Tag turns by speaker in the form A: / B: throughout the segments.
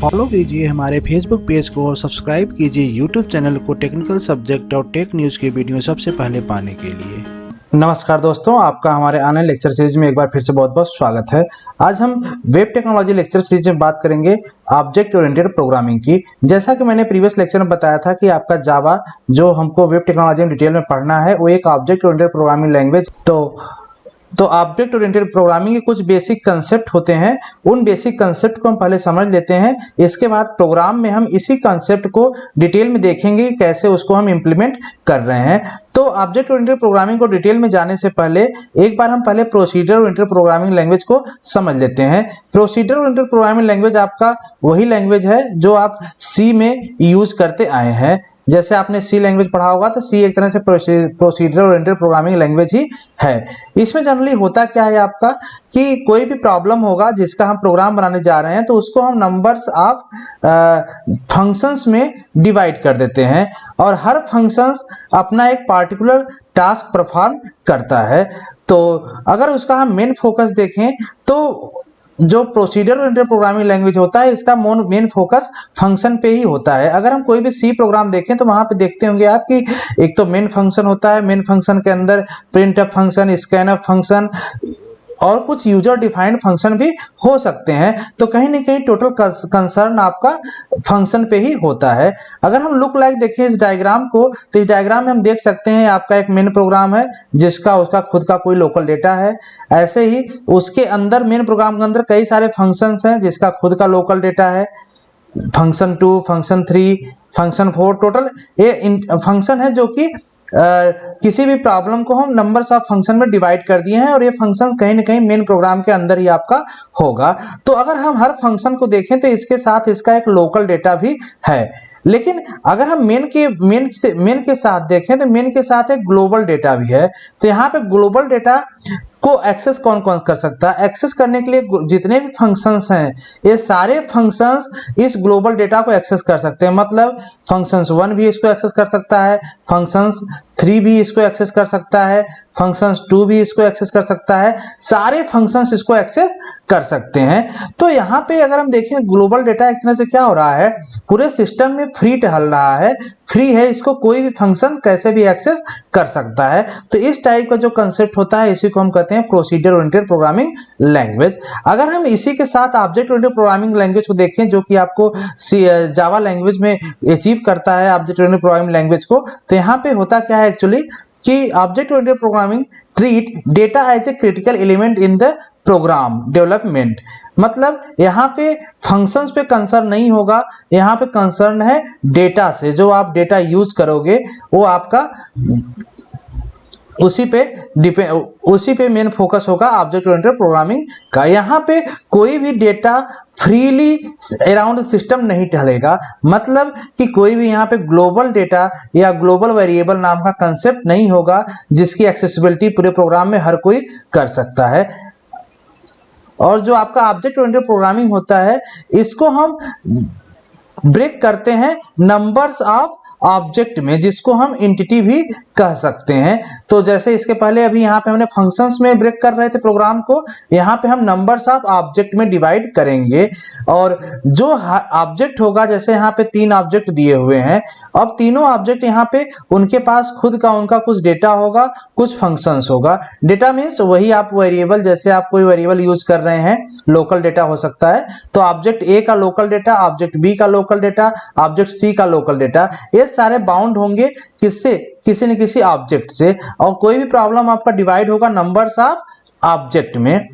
A: Follow कीजिए हमारे Facebook page को और सब्सक्राइब कीजिए यूट्यूब चैनल को टेक्निकल सब्जेक्ट और टेक न्यूज़ के वीडियो सबसे पहले पाने के लिए।
B: नमस्कार दोस्तों, आपका हमारे ऑनलाइन लेक्चर सीरीज में एक बार फिर से बहुत बहुत स्वागत है। आज हम वेब टेक्नोलॉजी लेक्चर सीरीज में बात करेंगे ऑब्जेक्ट ओरिएंटेड प्रोग्रामिंग की। जैसा कि मैंने प्रीवियस लेक्चर में बताया था कि आपका जावा जो हमको वेब टेक्नोलॉजी में डिटेल में पढ़ना है वो एक ऑब्जेक्ट ओरिएंटेड प्रोग्रामिंग लैंग्वेज। तो ऑब्जेक्ट ओरिएंटेड प्रोग्रामिंग के कुछ बेसिक कंसेप्ट होते हैं, उन बेसिक कंसेप्ट को हम पहले समझ लेते हैं। इसके बाद प्रोग्राम में हम इसी कंसेप्ट को डिटेल में देखेंगे कि कैसे उसको हम इम्प्लीमेंट कर रहे हैं। तो ऑब्जेक्ट ओरिएंटेड प्रोग्रामिंग को डिटेल में जाने से पहले एक बार हम पहले प्रोसीजर ओरिएंटेड प्रोग्रामिंग लैंग्वेज को समझ लेते हैं। प्रोसीजर ओरिएंटेड प्रोग्रामिंग लैंग्वेज आपका वही लैंग्वेज है जो आप सी में यूज करते आए हैं। जैसे आपने सी लैंग्वेज पढ़ा होगा तो सी एक तरह से प्रोसीजर ओरिएंटेड प्रोग्रामिंग लैंग्वेज ही है। इसमें जनरली होता क्या है आपका कि कोई भी प्रॉब्लम होगा जिसका हम प्रोग्राम बनाने जा रहे हैं तो उसको हम नंबर्स ऑफ फंक्शंस में डिवाइड कर देते हैं और हर फंक्शंस अपना एक पार्टिकुलर टास्क परफॉर्म करता है। तो अगर उसका हम मेन फोकस देखें तो जो प्रोसीजर ओरिएंटेड प्रोग्रामिंग लैंग्वेज होता है इसका मेन फोकस फंक्शन पे ही होता है। अगर हम कोई भी सी प्रोग्राम देखें तो वहां पे देखते होंगे आप कि एक तो मेन फंक्शन होता है, मेन फंक्शन के अंदर प्रिंटफ फंक्शन, स्कैनफ फंक्शन और कुछ यूजर डिफाइंड फंक्शन भी हो सकते हैं। तो कहीं ना कहीं टोटल कंसर्न आपका फंक्शन पे ही होता है। अगर हम लुक लाइक देखें इस डायग्राम को तो इस डायग्राम में हम देख सकते हैं आपका एक मेन प्रोग्राम है जिसका उसका खुद का कोई लोकल डेटा है। ऐसे ही उसके अंदर मेन प्रोग्राम के अंदर कई सारे फंक्शंस हैं जिसका खुद का लोकल डेटा है। फंक्शन 2, फंक्शन 3, फंक्शन 4, टोटल ये फंक्शन है जो कि किसी भी प्रॉब्लम को हम नंबर्स ऑफ फंक्शन में डिवाइड कर दिए हैं और ये फंक्शन कहीं ना कहीं मेन प्रोग्राम के अंदर ही आपका होगा। तो अगर हम हर फंक्शन को देखें तो इसके साथ इसका एक लोकल डेटा भी है। लेकिन अगर हम मेन के साथ देखें तो मेन के साथ एक ग्लोबल डेटा भी है। तो यहाँ पे ग्लोबल डेटा को एक्सेस कौन कौन कर सकता है? एक्सेस करने के लिए जितने भी फंक्शंस हैं ये सारे फंक्शंस इस ग्लोबल डेटा को एक्सेस कर सकते हैं। मतलब फंक्शंस 1 भी इसको एक्सेस कर सकता है, फंक्शंस 3 भी इसको एक्सेस कर सकता है, फंक्शंस 2 भी इसको एक्सेस कर सकता है, सारे फंक्शंस इसको एक्सेस कर सकते हैं। तो यहाँ पे अगर हम देखें ग्लोबल डेटा एक तरह से क्या हो रहा है, पूरे सिस्टम में फ्री टहल रहा है, फ्री है, इसको कोई भी फंक्शन कैसे भी एक्सेस कर सकता है। तो इस टाइप का जो कंसेप्ट होता है इसी को हम कहते हैं प्रोसीजर ओरिएंटेड प्रोग्रामिंग लैंग्वेज। अगर हम इसी के साथ ऑब्जेक्ट ओरिएंटेड प्रोग्रामिंग लैंग्वेज को देखें जो कि आपको जावा लैंग्वेज में अचीव करता है ऑब्जेक्ट ओरिएंटेड प्रोग्रामिंग लैंग्वेज को, तो यहाँ पे होता क्या है एक्चुअली कि object oriented programming treat data as a critical element in the program development. मतलब यहाँ पे फंक्शंस पे कंसर्न नहीं होगा, यहाँ पे कंसर्न है डेटा से। जो आप डेटा यूज करोगे वो आपका उसी पे मेन फोकस होगा ऑब्जेक्ट ओरिएंटेड प्रोग्रामिंग का। यहाँ पे कोई भी डेटा फ्रीली अराउंड सिस्टम नहीं टहलेगा। मतलब कि कोई भी यहाँ पे ग्लोबल डेटा या ग्लोबल वेरिएबल नाम का कंसेप्ट नहीं होगा जिसकी एक्सेसिबिलिटी पूरे प्रोग्राम में हर कोई कर सकता है। और जो आपका ऑब्जेक्ट ओरिएंटेड प्रोग्रामिंग होता है इसको हम ब्रेक करते हैं नंबर्स ऑफ ऑब्जेक्ट में, जिसको हम एंटिटी भी कह सकते हैं। तो जैसे इसके पहले अभी यहाँ पे हमने फंक्शंस में ब्रेक कर रहे थे प्रोग्राम को, यहाँ पे हम नंबर्स ऑफ ऑब्जेक्ट में डिवाइड करेंगे। और जो ऑब्जेक्ट होगा, जैसे यहाँ पे 3 ऑब्जेक्ट दिए हुए हैं, अब तीनों ऑब्जेक्ट यहाँ पे उनके पास खुद का उनका कुछ डेटा होगा, कुछ फंक्शंस होगा। डेटा मीन्स वही आप वेरिएबल, जैसे आप कोई वेरिएबल यूज कर रहे हैं, लोकल डेटा हो सकता है। तो ऑब्जेक्ट ए का लोकल डेटा, ऑब्जेक्ट बी का लोकल डेटा, ऑब्जेक्ट सी का लोकल डेटा, ये सारे बाउंड होंगे किससे? किसी न किसी ऑब्जेक्ट से। और कोई भी प्रॉब्लम आपका डिवाइड होगा नंबर्स ऑफ ऑब्जेक्ट में।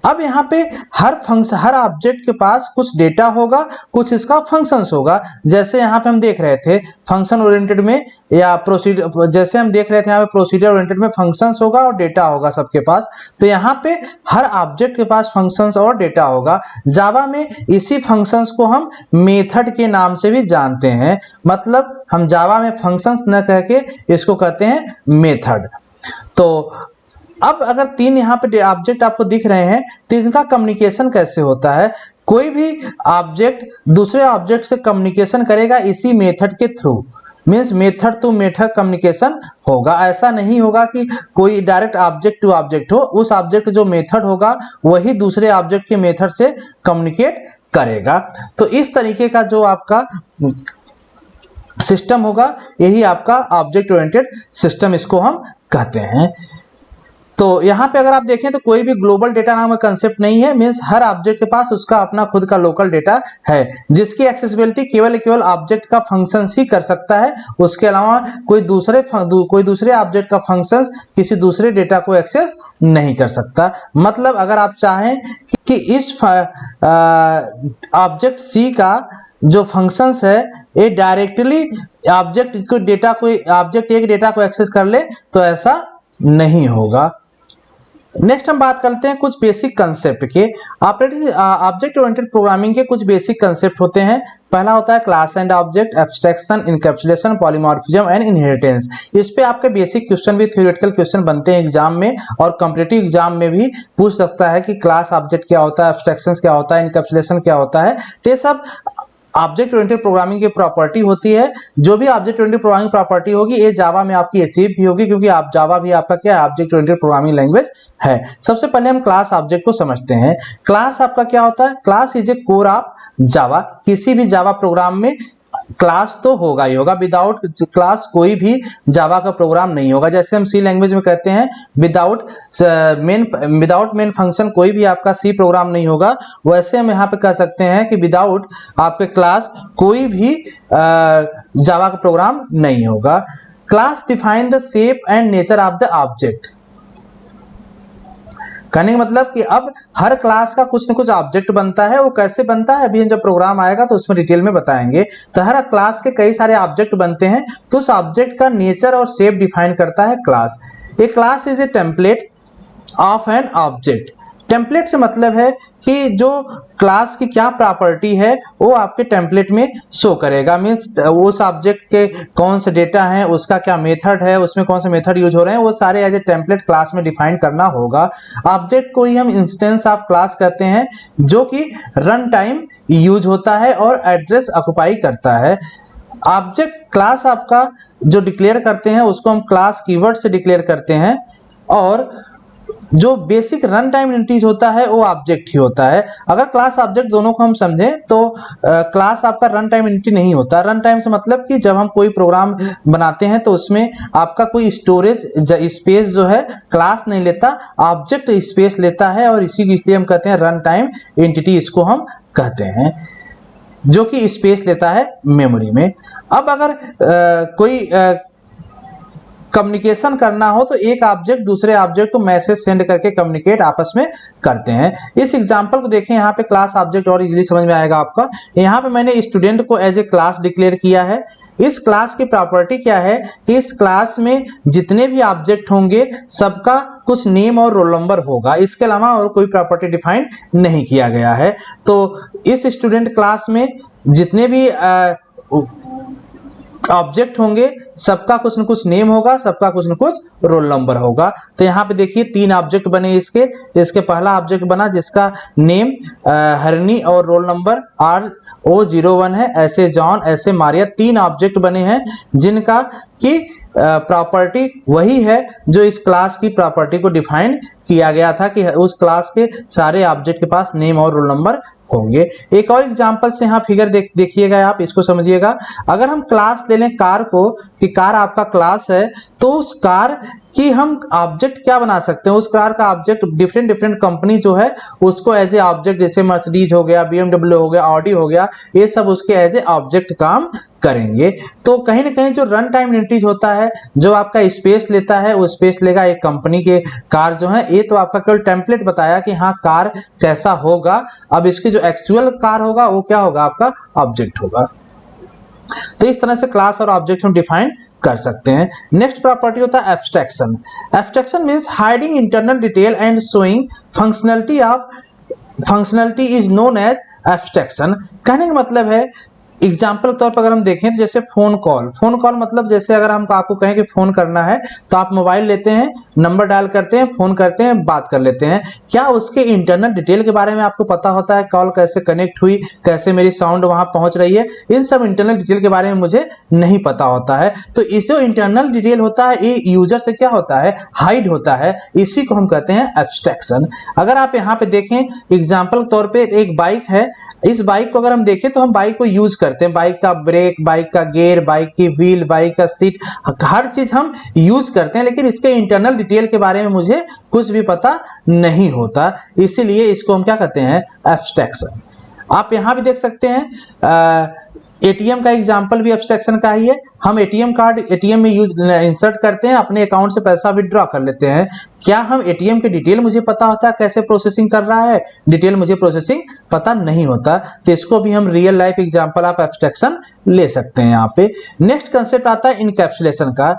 B: अब यहाँ पे हर ऑब्जेक्ट के पास कुछ डेटा होगा, कुछ इसका फंक्शंस होगा। जैसे यहाँ पे हम देख रहे थे फंक्शन ओरिएंटेड में या प्रोसीजर, जैसे हम देख रहे थे यहाँ पे प्रोसीजर ओरिएंटेड में फंक्शंस होगा और डेटा होगा सबके पास। तो यहाँ पे हर ऑब्जेक्ट के पास फंक्शंस और डेटा होगा। जावा में इसी फंक्शंस को हम मेथड के नाम से भी जानते हैं। मतलब हम जावा में फंक्शंस न कह के इसको कहते हैं मेथड। तो अब अगर 3 यहाँ पे ऑब्जेक्ट आपको दिख रहे हैं तो इनका कम्युनिकेशन कैसे होता है? कोई भी ऑब्जेक्ट दूसरे ऑब्जेक्ट से कम्युनिकेशन करेगा इसी मेथड के थ्रू। Means method to method communication होगा। ऐसा नहीं होगा कि कोई डायरेक्ट ऑब्जेक्ट टू ऑब्जेक्ट हो, उस ऑब्जेक्ट जो मेथड होगा वही दूसरे ऑब्जेक्ट के मेथड से कम्युनिकेट करेगा। तो इस तरीके का जो आपका सिस्टम होगा यही आपका ऑब्जेक्ट ओरिएंटेड सिस्टम इसको हम कहते हैं। तो यहाँ पे अगर आप देखें तो कोई भी ग्लोबल डेटा नाम का कंसेप्ट नहीं है, मींस हर ऑब्जेक्ट के पास उसका अपना खुद का लोकल डेटा है जिसकी एक्सेसिबिलिटी केवल ऑब्जेक्ट का फंक्शंस ही कर सकता है। उसके अलावा कोई दूसरे ऑब्जेक्ट का फंक्शंस किसी दूसरे डेटा को एक्सेस नहीं कर सकता। मतलब अगर आप चाहें कि इस ऑब्जेक्ट सी का जो फंक्शंस है ये डायरेक्टली ऑब्जेक्ट एक डेटा को एक्सेस कर ले तो ऐसा नहीं होगा। नेक्स्ट हम बात करते हैं कुछ बेसिक कंसेप्ट के। ऑब्जेक्ट ओरिएंटेड प्रोग्रामिंग के कुछ बेसिक कंसेप्ट होते हैं। पहला होता है class and object, abstraction, encapsulation, polymorphism and inheritance. इस पे आपके बेसिक क्वेश्चन भी थ्योरेटिकल क्वेश्चन बनते हैं एग्जाम में, और कॉम्पिटिटिव एग्जाम में भी पूछ सकता है कि क्लास ऑब्जेक्ट क्या होता है, एब्स्ट्रैक्शन क्या होता है, इनकैप्सुलेशन क्या होता है। तो ये सब ऑब्जेक्ट ओरिएंटेड प्रोग्रामिंग की प्रॉपर्टी होती है। जो भी ऑब्जेक्ट ओरिएंटेड प्रोग्रामिंग प्रॉपर्टी होगी ये जावा में आपकी अचीव भी होगी, क्योंकि आप जावा भी आपका क्या है, ऑब्जेक्ट ओरिएंटेड प्रोग्रामिंग लैंग्वेज है। सबसे पहले हम क्लास ऑब्जेक्ट को समझते हैं। क्लास आपका क्या होता है? Class is a core of Java. किसी भी जावा प्रोग्राम में क्लास तो होगा ही होगा, विदाउट क्लास कोई भी जावा का प्रोग्राम नहीं होगा। जैसे हम सी लैंग्वेज में कहते हैं विदाउट मेन फंक्शन कोई भी आपका सी प्रोग्राम नहीं होगा, वैसे हम यहाँ पे कह सकते हैं कि विदाउट आपके क्लास कोई भी जावा का प्रोग्राम नहीं होगा। Class define the shape and nature of the object. कहने का मतलब कि अब हर क्लास का कुछ न कुछ ऑब्जेक्ट बनता है। वो कैसे बनता है अभी हम जब प्रोग्राम आएगा तो उसमें डिटेल में बताएंगे। तो हर क्लास के कई सारे ऑब्जेक्ट बनते हैं, तो उस ऑब्जेक्ट का नेचर और शेप डिफाइन करता है class. A class is a template of an object. Template से मतलब है कि जो क्लास की क्या प्रॉपर्टी है वो आपके टेम्पलेट में शो करेगा। मींस उस ऑब्जेक्ट के कौन से डेटा हैं, उसका क्या मेथड है, उसमें कौन से मेथड यूज हो रहे हैं, वो सारे एज ए टेम्पलेट क्लास में डिफाइन करना होगा। ऑब्जेक्ट को ही हम इंस्टेंस ऑफ क्लास कहते हैं, जो कि रन टाइम यूज होता है और एड्रेस ऑक्युपाई करता है। ऑब्जेक्ट क्लास आपका जो डिक्लेयर करते हैं उसको हम क्लास कीवर्ड से डिक्लेयर करते हैं, और जो बेसिक रन टाइम एंटिटीज होता है वो ऑब्जेक्ट ही होता है। अगर क्लास ऑब्जेक्ट दोनों को हम समझें तो क्लास आपका रन टाइम एंटिटी नहीं होता। रन टाइम से मतलब कि जब हम कोई प्रोग्राम बनाते हैं तो उसमें आपका कोई स्टोरेज स्पेस जो है क्लास नहीं लेता, ऑब्जेक्ट स्पेस लेता है, और इसलिए हम कहते हैं रन टाइम एंटिटी, इसको हम कहते हैं, जो कि स्पेस लेता है मेमोरी में। अब अगर कोई कम्युनिकेशन करना हो तो एक ऑब्जेक्ट दूसरे ऑब्जेक्ट को मैसेज सेंड करके कम्युनिकेट आपस में करते हैं। इस एग्जांपल को देखें, यहाँ पे क्लास ऑब्जेक्ट और इजीली समझ में आएगा आपका। यहाँ पे मैंने स्टूडेंट को एज ए क्लास डिक्लेयर किया है। इस क्लास की प्रॉपर्टी क्या है कि इस क्लास में जितने भी ऑब्जेक्ट होंगे सबका कुछ नेम और रोल नंबर होगा, इसके अलावा और कोई प्रॉपर्टी डिफाइन नहीं किया गया है। तो इस स्टूडेंट क्लास में जितने भी ऑब्जेक्ट होंगे सबका कुछ न कुछ नेम होगा, सबका कुछ न कुछ रोल नंबर होगा। तो यहाँ पे देखिए 3 ऑब्जेक्ट बने इसके पहला ऑब्जेक्ट बना जिसका नेम हरनी और रोल नंबर RO01 है। ऐसे जॉन, ऐसे मारिया, 3 ऑब्जेक्ट बने हैं जिनका की प्रॉपर्टी वही है जो इस क्लास की प्रॉपर्टी को डिफाइन किया गया था कि उस क्लास के सारे ऑब्जेक्ट के पास नेम और रोल नंबर होंगे। एक और एग्जांपल से यहाँ फिगर देखिएगा, आप इसको समझिएगा। अगर हम क्लास ले लें कार को, कि कार आपका क्लास है, तो उस कार कि हम ऑब्जेक्ट क्या बना सकते हैं, उस कार का ऑब्जेक्ट डिफरेंट कंपनी जो है उसको एज ए ऑब्जेक्ट, जैसे मर्सिडीज हो गया, BMW हो गया, ऑडी हो गया, ये सब उसके एज ए ऑब्जेक्ट काम करेंगे। तो कहीं ना कहीं जो रन टाइम एंटिटीज होता है, जो आपका स्पेस लेता है, वो स्पेस लेगा एक कंपनी के कार जो है। ये तो आपका केवल टेम्पलेट बताया कि हाँ कार कैसा होगा, अब इसकी जो एक्चुअल कार होगा वो क्या होगा, आपका ऑब्जेक्ट होगा। तो इस तरह से क्लास और ऑब्जेक्ट हम डिफाइन कर सकते हैं। नेक्स्ट प्रॉपर्टी होता है abstraction. Abstraction means hiding internal detail and showing functionality is known as abstraction. कहने का मतलब है, एग्जाम्पल के तौर पर अगर हम देखें तो जैसे फोन कॉल मतलब जैसे अगर हम आपको कहें कि फोन करना है तो आप मोबाइल लेते हैं नंबर डायल करते हैं, फोन करते हैं, बात कर लेते हैं। क्या उसके इंटरनल डिटेल के बारे में आपको पता होता है? कॉल कैसे कनेक्ट हुई, कैसे मेरी साउंड वहां पहुंच रही है, इन सब इंटरनल डिटेल के बारे में मुझे नहीं पता होता है। तो इस जो इंटरनल डिटेल होता है ये यूजर से क्या होता है, हाइड होता है। इसी को हम कहते हैं एब्स्ट्रैक्शन। अगर आप यहाँ पे देखें एग्जांपल तौर पे एक बाइक है, इस बाइक को अगर हम देखें तो हम बाइक को यूज करते हैं, बाइक का ब्रेक, बाइक का गियर, बाइक की व्हील, बाइक का सीट, हर चीज हम यूज करते हैं, लेकिन इसके इंटरनल डिटेल के बारे में मुझे कुछ भी पता नहीं होता। इसीलिए इसको हम क्या कहते हैं, एब्स्ट्रैक्शन। आप यहां भी देख सकते हैं एटीएम का एग्जांपल भी एब्स्ट्रैक्शन का ही है। हम एटीएम कार्ड एटीएम में इंसर्ट करते हैं, अपने अकाउंट से पैसा विड्रॉ कर लेते हैं। क्या हम एटीएम की डिटेल मुझे पता होता है कैसे प्रोसेसिंग कर रहा है? डिटेल मुझे प्रोसेसिंग पता नहीं होता। तो इसको भी हम real life example of abstraction ले सकते हैं। यहाँ पे नेक्स्ट कंसेप्ट आता है इनकैप्सुलेशन का।